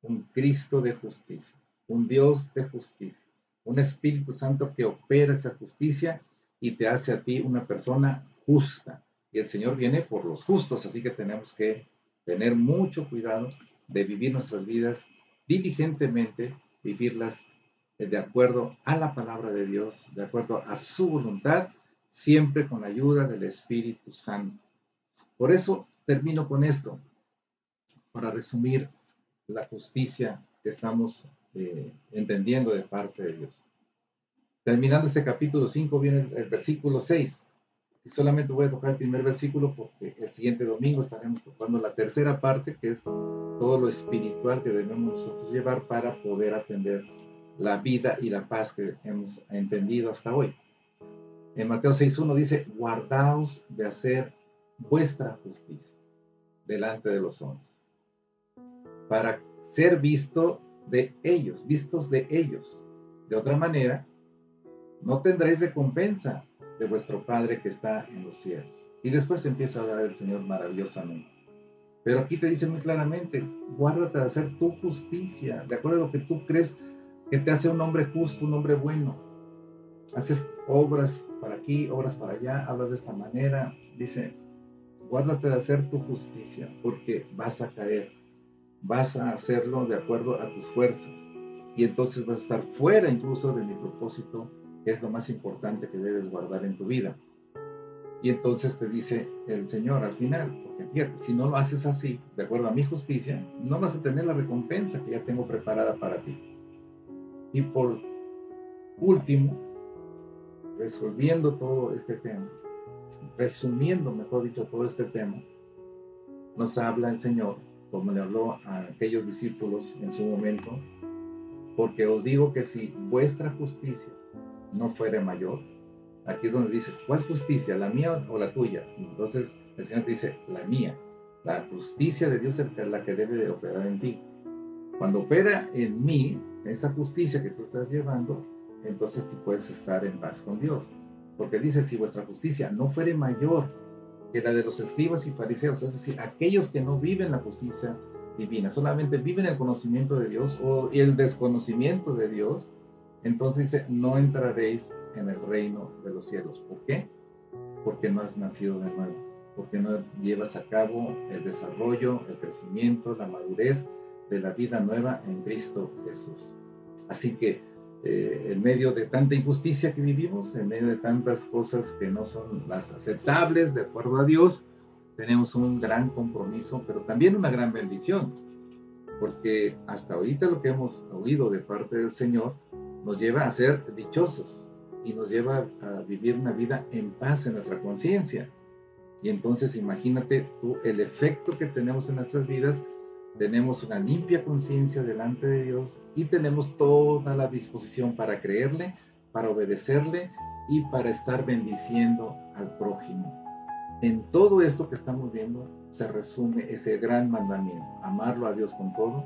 Un Cristo de justicia, un Dios de justicia, un Espíritu Santo que opera esa justicia y te hace a ti una persona justa. Y el Señor viene por los justos, así que tenemos que tener mucho cuidado de vivir nuestras vidas diligentemente, vivirlas de acuerdo a la palabra de Dios, de acuerdo a su voluntad, siempre con la ayuda del Espíritu Santo. Por eso termino con esto, para resumir la justicia que estamos entendiendo de parte de Dios. Terminando este capítulo 5 viene el versículo 6. Y solamente voy a tocar el primer versículo porque el siguiente domingo estaremos tocando la tercera parte, que es todo lo espiritual que debemos nosotros llevar para poder atender la vida y la paz que hemos entendido hasta hoy. En Mateo 6.1 dice, guardaos de hacer vuestra justicia delante de los hombres, para ser vistos de ellos. De otra manera, no tendréis recompensa de vuestro Padre que está en los cielos. Y después empieza a hablar el Señor maravillosamente. Pero aquí te dice muy claramente, guárdate de hacer tu justicia, de acuerdo a lo que tú crees que te hace un hombre justo, un hombre bueno. Haces obras para aquí, obras para allá, hablas de esta manera. Dice, guárdate de hacer tu justicia, porque vas a caer. Vas a hacerlo de acuerdo a tus fuerzas. Y entonces vas a estar fuera incluso de mi propósito, que es lo más importante que debes guardar en tu vida. Y entonces te dice el Señor al final, porque fíjate, si no lo haces así, de acuerdo a mi justicia, no vas a tener la recompensa que ya tengo preparada para ti. Y por último, resolviendo todo este tema, resumiendo, mejor dicho, todo este tema, nos habla el Señor, como le habló a aquellos discípulos en su momento, porque os digo que si vuestra justicia no fuere mayor, aquí es donde dices, ¿cuál justicia? ¿La mía o la tuya? Entonces el Señor te dice, la mía. La justicia de Dios es la que debe de operar en ti. Cuando opera en mí, esa justicia que tú estás llevando, entonces tú puedes estar en paz con Dios. Porque dice, si vuestra justicia no fuere mayor que la de los escribas y fariseos, es decir, aquellos que no viven la justicia divina, solamente viven el conocimiento de Dios o el desconocimiento de Dios, entonces dice, no entraréis en el reino de los cielos. ¿Por qué? Porque no has nacido de nuevo, porque no llevas a cabo el desarrollo, el crecimiento, la madurez de la vida nueva en Cristo Jesús. Así que en medio de tanta injusticia que vivimos, en medio de tantas cosas que no son las aceptables de acuerdo a Dios, tenemos un gran compromiso, pero también una gran bendición, porque hasta ahorita lo que hemos oído de parte del Señor nos lleva a ser dichosos y nos lleva a vivir una vida en paz en nuestra conciencia. Y entonces imagínate tú el efecto que tenemos en nuestras vidas. Tenemos una limpia conciencia delante de Dios y tenemos toda la disposición para creerle, para obedecerle y para estar bendiciendo al prójimo. En todo esto que estamos viendo se resume ese gran mandamiento, amarlo a Dios con todo,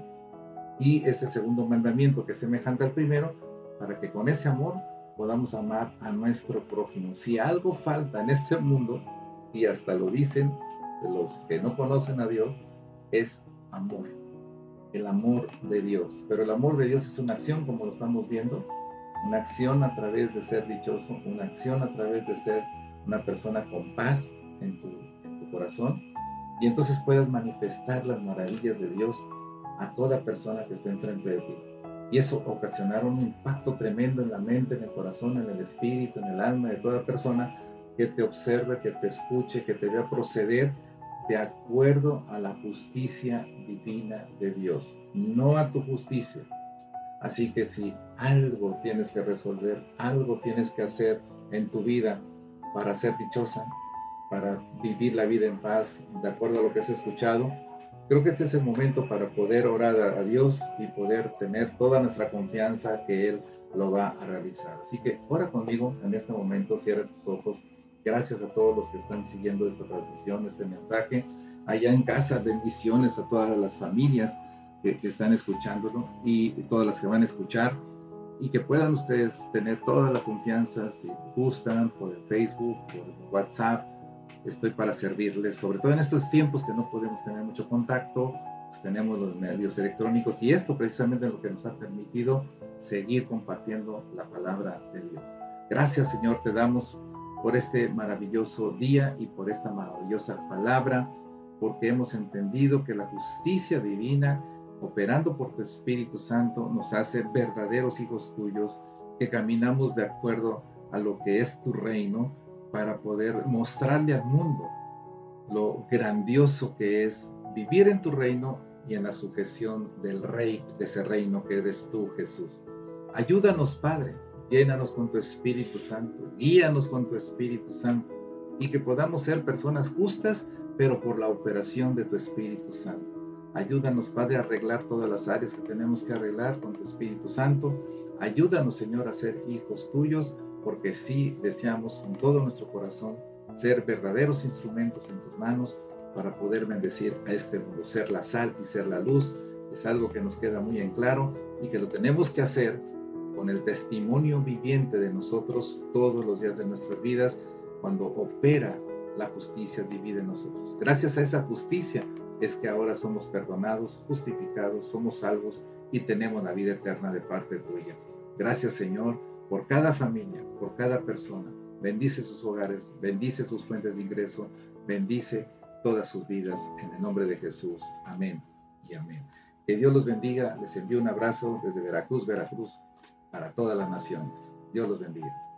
y este segundo mandamiento que es semejante al primero, para que con ese amor podamos amar a nuestro prójimo. Si algo falta en este mundo, y hasta lo dicen los que no conocen a Dios, es amor, el amor de Dios. Pero el amor de Dios es una acción, como lo estamos viendo, una acción a través de ser dichoso, una acción a través de ser una persona con paz en tu corazón, y entonces puedas manifestar las maravillas de Dios a toda persona que esté enfrente de ti. Y eso ocasionará un impacto tremendo en la mente, en el corazón, en el espíritu, en el alma de toda persona que te observe, que te escuche, que te vea proceder de acuerdo a la justicia divina de Dios, no a tu justicia. Así que si algo tienes que resolver, algo tienes que hacer en tu vida para ser dichosa, para vivir la vida en paz, de acuerdo a lo que has escuchado, creo que este es el momento para poder orar a Dios y poder tener toda nuestra confianza que Él lo va a realizar. Así que ora conmigo en este momento, cierra tus ojos. Gracias a todos los que están siguiendo esta transmisión, este mensaje. Allá en casa, bendiciones a todas las familias que están escuchándolo y todas las que van a escuchar, y que puedan ustedes tener toda la confianza, si gustan, por el Facebook, por el WhatsApp. Estoy para servirles, sobre todo en estos tiempos que no podemos tener mucho contacto, pues tenemos los medios electrónicos, y esto precisamente es lo que nos ha permitido seguir compartiendo la palabra de Dios. Gracias, Señor, te damos por este maravilloso día y por esta maravillosa palabra porque hemos entendido que la justicia divina, operando por tu Espíritu Santo, nos hace verdaderos hijos tuyos, que caminamos de acuerdo a lo que es tu reino, para poder mostrarle al mundo lo grandioso que es vivir en tu reino y en la sujeción del Rey de ese reino que eres tú, Jesús. Ayúdanos, Padre, llénanos con tu Espíritu Santo, guíanos con tu Espíritu Santo, y que podamos ser personas justas, pero por la operación de tu Espíritu Santo. Ayúdanos, Padre, a arreglar todas las áreas que tenemos que arreglar con tu Espíritu Santo. Ayúdanos, Señor, a ser hijos tuyos, porque sí deseamos con todo nuestro corazón ser verdaderos instrumentos en tus manos para poder bendecir a este mundo. Ser la sal y ser la luz es algo que nos queda muy en claro y que lo tenemos que hacer con el testimonio viviente de nosotros todos los días de nuestras vidas, cuando opera la justicia divina en nosotros. Gracias a esa justicia es que ahora somos perdonados, justificados, somos salvos y tenemos la vida eterna de parte tuya. Gracias, Señor, por cada familia, por cada persona. Bendice sus hogares, bendice sus fuentes de ingreso, bendice todas sus vidas en el nombre de Jesús. Amén y amén. Que Dios los bendiga. Les envío un abrazo desde Veracruz, para todas las naciones. Dios los bendiga.